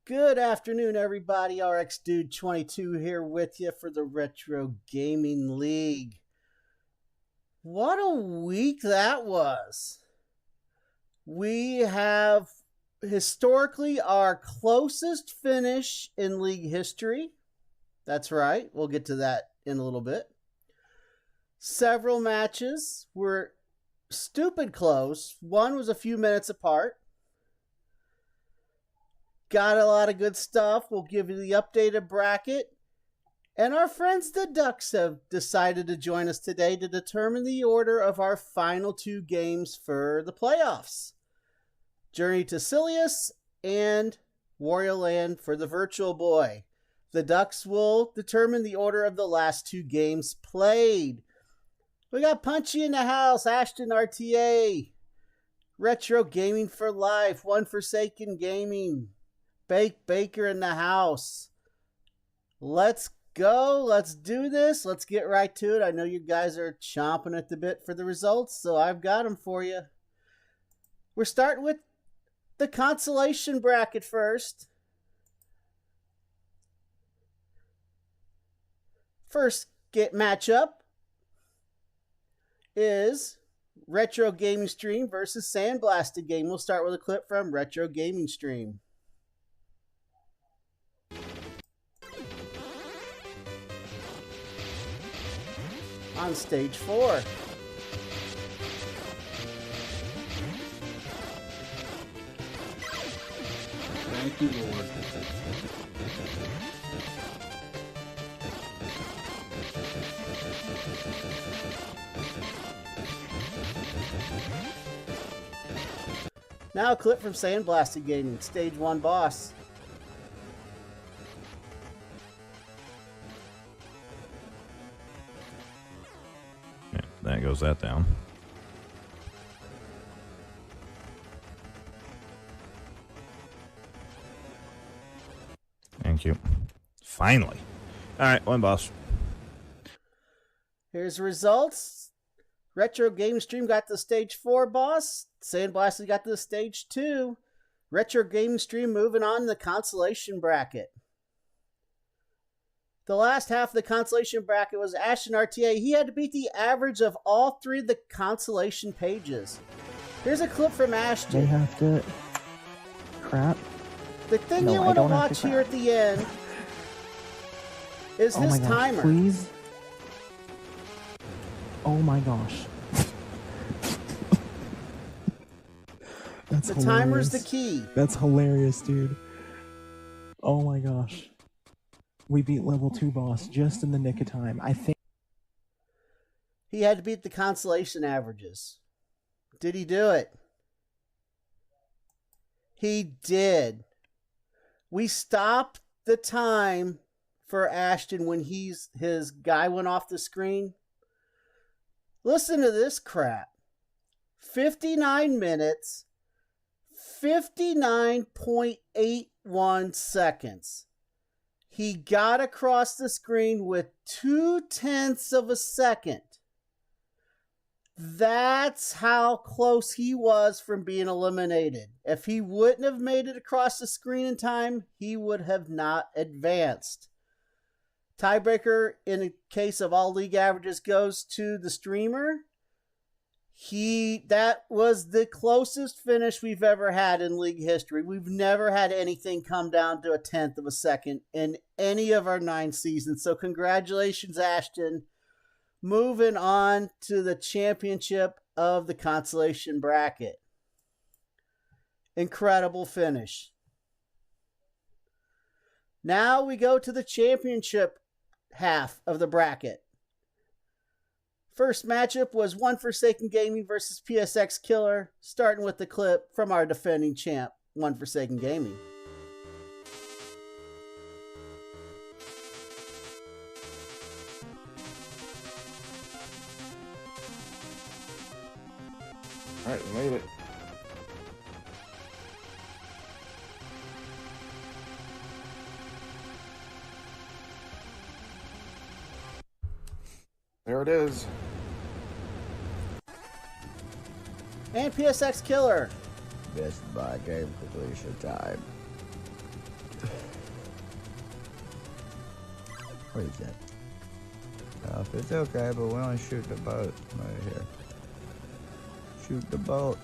Good afternoon, everybody. RX Dude 22 here with you for the Retro Gaming League. What a week that was. We have historically our closest finish in league history. That's right. We'll get to that in a little bit. Several matches were stupid close. One was a few minutes apart. Got a lot of good stuff. We'll give you the updated bracket. And our friends the Ducks have decided to join us today to determine the order of our final two games for the playoffs. Journey to Silius and Wario Land for the Virtual Boy. The Ducks will determine the order of the last two games played. We got Punchy in the house, Ashton RTA, Retro Gaming for Life, One Forsaken Gaming, Bake Baker in the house. Let's go. Let's do this. Let's get right to it. I know you guys are chomping at the bit for the results, so I've got them for you. We're starting with the consolation bracket first. First matchup is Retro Gaming Stream versus Sandblasted Game. We'll start with a clip from Retro Gaming Stream. On stage 4. Thank you, Lord. Now a clip from Sandblasted Gaming, Stage 1 boss. Yeah, that goes that down. Thank you. Finally. All right, one boss. Here's the results. Retro Game Stream got the Stage 4 boss. Sandblasted got the Stage 2. Retro Game Stream moving on to the consolation bracket. The last half of the consolation bracket was Ashton RTA. He had to beat the average of all three of the consolation pages. Here's a clip from Ashton. They have to... Crap. The thing you want to watch here at the end is his timer. Please. Oh my gosh. That's the hilarious. timer's the key. That's hilarious, dude. Oh my gosh. We beat level 2 boss just in the nick of time. I think he had to beat the consolation averages. Did he do it? He did. We stopped the time for Ashton when his guy went off the screen. Listen to this crap. 59 minutes, 59.81 seconds. He got across the screen with 0.2 of a second. That's how close he was from being eliminated. If he wouldn't have made it across the screen in time, he would have not advanced. Tiebreaker in the case of all league averages goes to the streamer. That was the closest finish we've ever had in league history. We've never had anything come down to 0.1 of a second in any of our 9 seasons. So congratulations, Ashton. Moving on to the championship of the consolation bracket. Incredible finish. Now we go to the championship half of the bracket. First matchup was One Forsaken Gaming versus PSX Killer, starting with the clip from our defending champ, One Forsaken Gaming. All right, we made it. There it is. And PSX Killer. Best by game completion time. What is that? It's okay, but we only shoot the boat right here. Shoot the boat.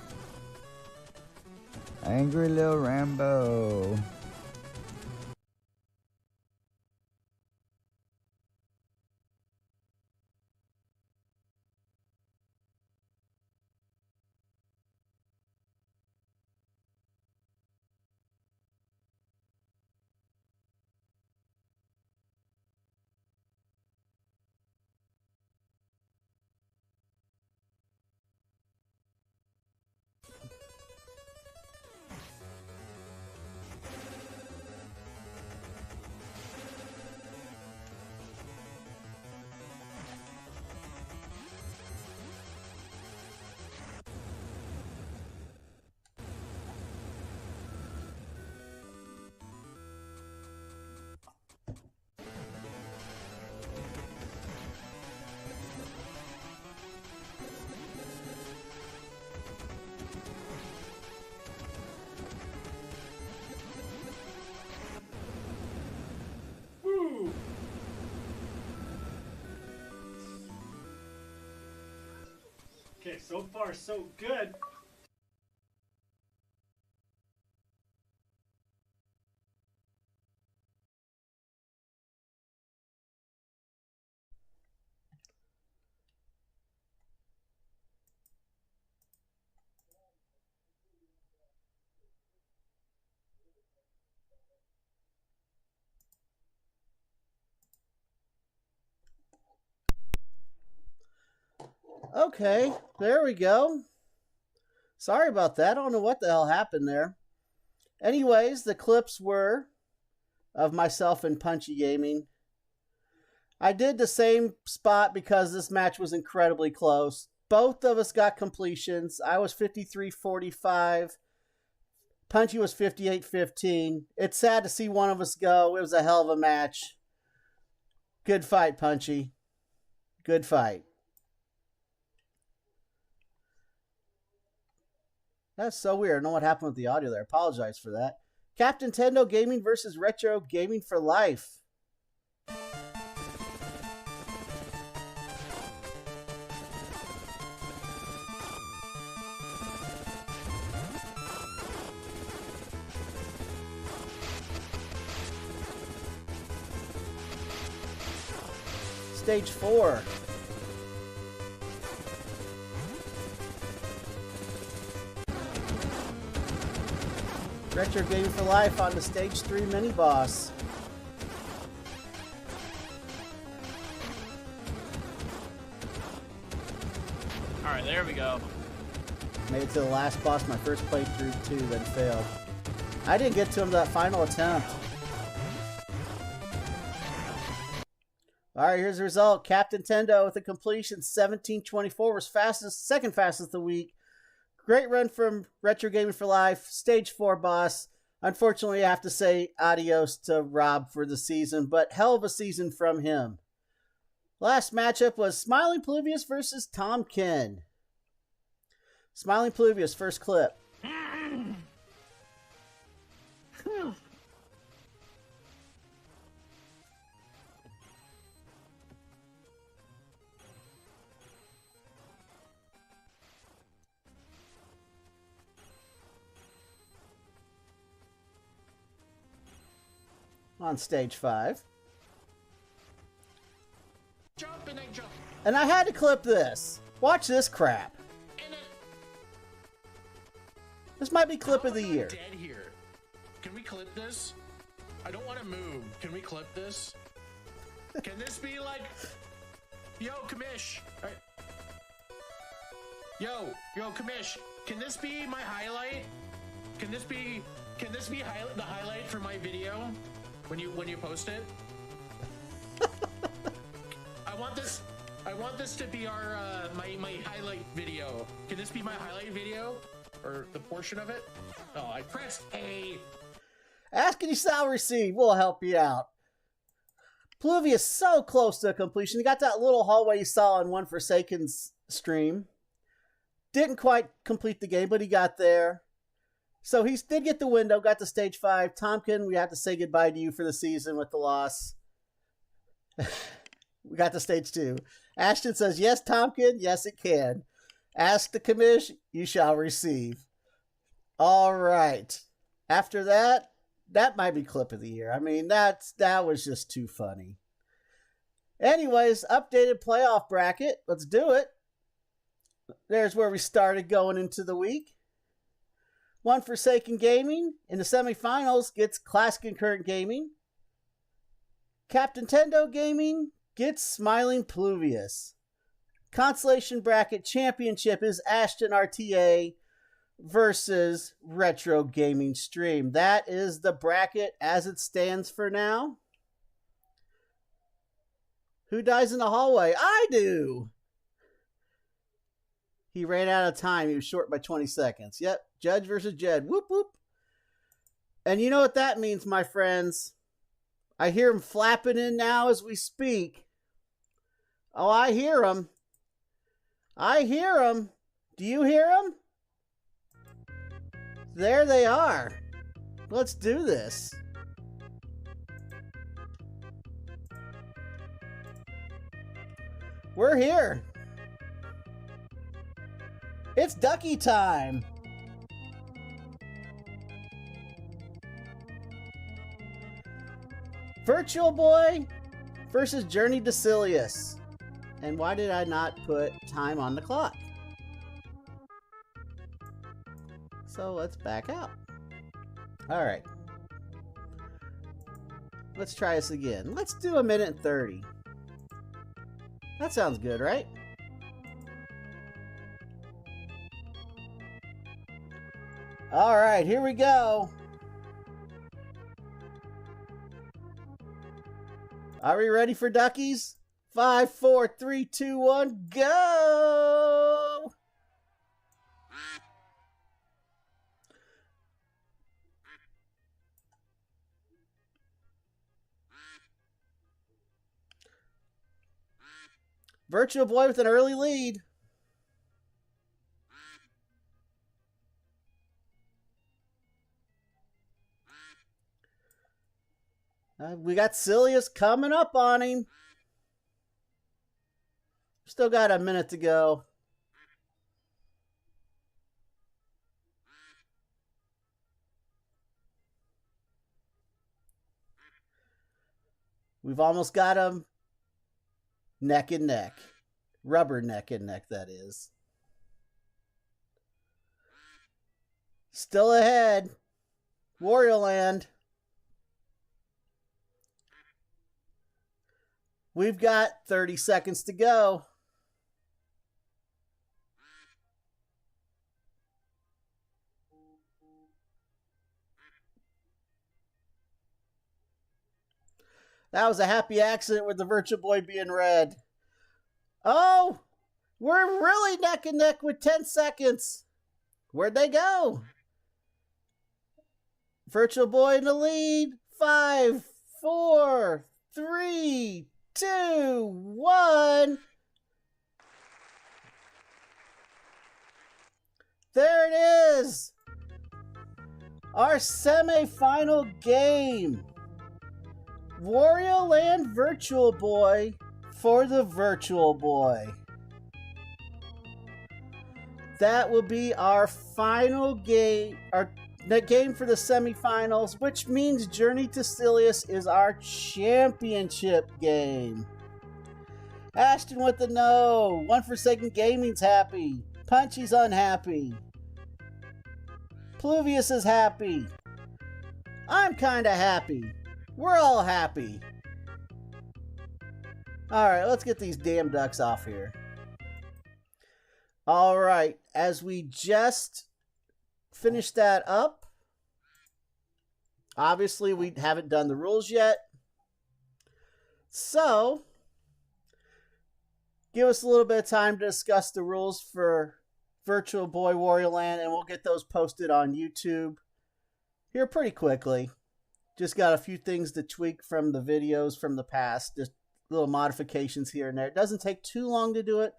Angry little Rambo. Okay, so far so good. Okay, there we go. Sorry about that. I don't know what the hell happened there. Anyways, the clips were of myself and Punchy Gaming. I did the same spot because this match was incredibly close. Both of us got completions. I was 53-45. Punchy was 58-15. It's sad to see one of us go. It was a hell of a match. Good fight, Punchy. Good fight. That's so weird. I don't know what happened with the audio there. I apologize for that. Captain Tendo Gaming versus Retro Gaming for Life. Stage 4. Retro Gaming for Life on the Stage 3 mini-boss. Alright, there we go. Made it to the last boss, my first playthrough too, then failed. I didn't get to him that final attempt. Alright, here's the result. Captain Tendo with a completion 17-24 was fastest, second fastest of the week. Great run from Retro Gaming for Life, Stage 4 boss. Unfortunately, I have to say adios to Rob for the season, but hell of a season from him. Last matchup was Smiling Pluvius versus Tomkin. Smiling Pluvius, first clip. On stage 5. Jump and I jump. And I had to clip this. Watch this crap. This might be clip of the year. Dead here. Can we clip this? I don't want to move. Can we clip this? Can this be like, yo, Kamish? Yo, Kamish. Can this be my highlight? Can this be the highlight for my video when you post it? I want this to be our my highlight video. Can this be my highlight video? Or the portion of it? Oh, I pressed A. Ask and you shall receive. We'll help you out. Pluvius so close to completion. He got that little hallway you saw on One Forsaken's stream. Didn't quite complete the game, but he got there. So he did get the window, got to stage 5. Tomkin, we have to say goodbye to you for the season with the loss. We got to stage 2. Ashton says, yes, Tomkin, yes, it can. Ask the commish, you shall receive. All right. After that, that might be clip of the year. I mean, that was just too funny. Anyways, updated playoff bracket. Let's do it. There's where we started going into the week. One Forsaken Gaming in the semifinals gets Classic Concurrent Gaming. Captain Tendo Gaming gets Smiling Pluvius. Consolation bracket championship is Ashton RTA versus Retro Gaming Stream. That is the bracket as it stands for now. Who dies in the hallway? I do! He ran out of time. He was short by 20 seconds. Yep, Judge versus Jed. Whoop, whoop. And you know what that means, my friends. I hear him flapping in now as we speak. Oh, I hear him. I hear them. Do you hear them? There they are. Let's do this. We're here. It's Ducky time. Virtual Boy versus Journey to Silius. And why did I not put time on the clock? So let's back out. All right. Let's try this again. Let's do 1 minute and 30. That sounds good, right? All right, here we go. Are we ready for duckies? 5, 4, 3, 2, 1, go! Virtual Boy with an early lead. We got Silius coming up on him. Still got a minute to go. We've almost got him neck and neck. Rubber neck and neck, that is. Still ahead. Wario Land. We've got 30 seconds to go. That was a happy accident with the Virtual Boy being red. Oh, we're really neck and neck with 10 seconds. Where'd they go? Virtual Boy in the lead. 5, 4, 3, 2, 1. There it is. Our semi-final game. Wario Land Virtual Boy for the Virtual Boy. That will be our final game, our game for the semifinals, which means Journey to Silius is our championship game. Ashton with the no. One Forsaken Gaming's happy. Punchy's unhappy. Pluvius is happy. I'm kinda happy. We're all happy. Alright, let's get these damn ducks off here. Alright, as we just finished that up, obviously we haven't done the rules yet. So, give us a little bit of time to discuss the rules for Virtual Boy Wario Land, and we'll get those posted on YouTube here pretty quickly. Just got a few things to tweak from the videos from the past, just little modifications here and there. It doesn't take too long to do it.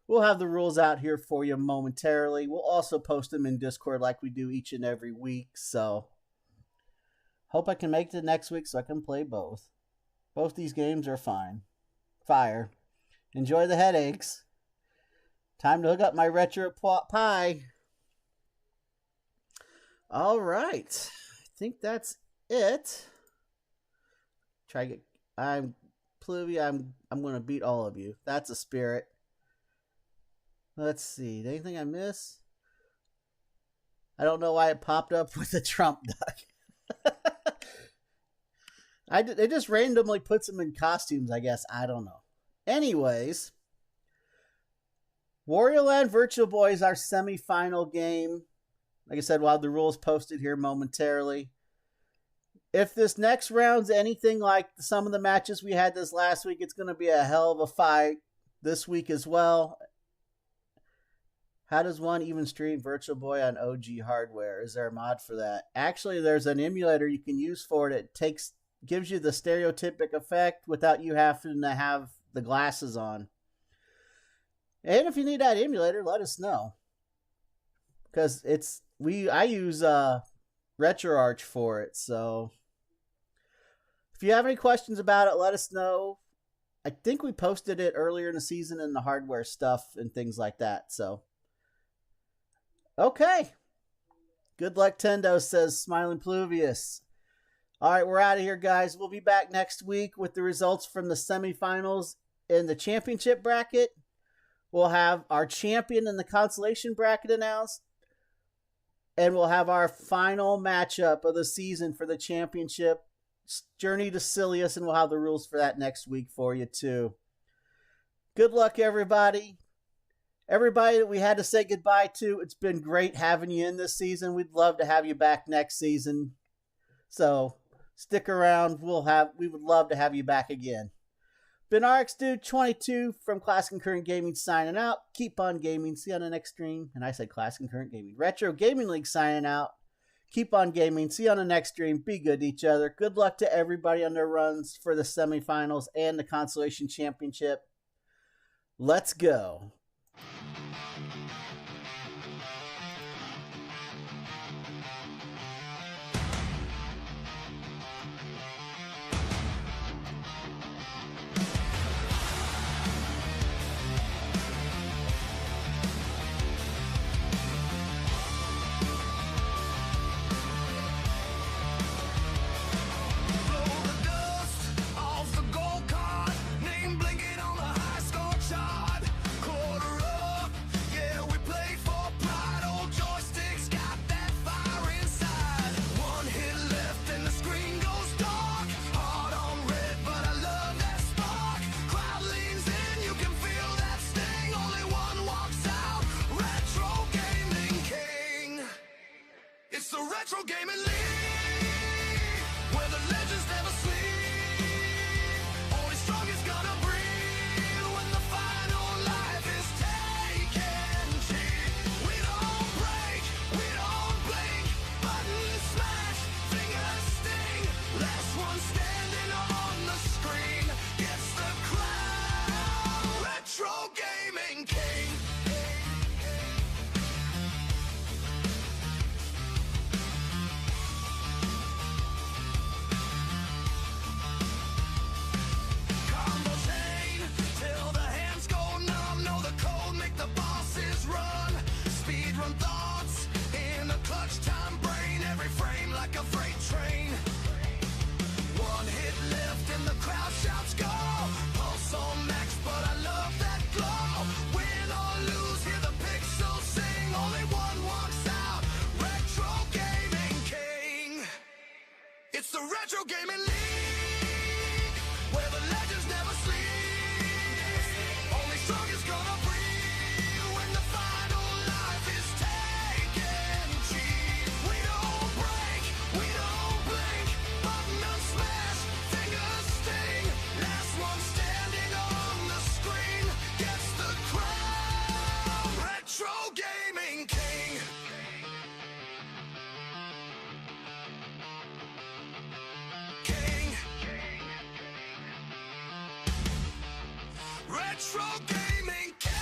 We'll have the rules out here for you momentarily. We'll also post them in Discord like we do each and every week. So, hope I can make it next week so I can play both. Both these games are fine. Fire. Enjoy the headaches. Time to hook up my Retro Pie. All right. I think that's it. Try to get... I'm going to beat all of you. That's a spirit. Let's see. Anything I miss? I don't know why it popped up with the Trump duck. It just randomly puts them in costumes, I guess. I don't know. Anyways, Wario Land Virtual Boy is our semi-final game. Like I said, we'll have the rules posted here momentarily. If this next round's anything like some of the matches we had this last week, it's going to be a hell of a fight this week as well. How does one even stream Virtual Boy on OG hardware? Is there a mod for that? Actually, there's an emulator you can use for it. It gives you the stereotypic effect without you having to have the glasses on. And if you need that emulator, let us know. Because I use RetroArch for it, so if you have any questions about it, let us know. I think we posted it earlier in the season in the hardware stuff and things like that, so. Okay. Good luck, Tendo, says Smiling Pluvius. All right, we're out of here, guys. We'll be back next week with the results from the semifinals in the championship bracket. We'll have our champion in the consolation bracket announced. And we'll have our final matchup of the season for the championship, Journey to Silius, and we'll have the rules for that next week for you, too. Good luck, everybody. Everybody that we had to say goodbye to, it's been great having you in this season. We'd love to have you back next season. So stick around. We would love to have you back again. Been RX Dude 22 from Classic and Current Gaming signing out. Keep on gaming. See you on the next stream. And I said Classic and Current Gaming. Retro Gaming League signing out. Keep on gaming. See you on the next stream. Be good to each other. Good luck to everybody on their runs for the semifinals and the Consolation Championship. Let's go. Retro Gaming League, where the legends never sleep. Only strong is gonna breathe when the final life is taken cheap. We don't break, we don't blink. Buttons smash, fingers sting. Last one standing on the screen gets the crown. Retro Gaming King. It's the Retro Gaming League, where the legends never sleep. Only strong is gonna breathe when the final life is taken cheap. We don't break, we don't blink. Button smash, fingers sting. Last one standing on the screen gets the crown. Retro Gaming King. Retro Gaming King.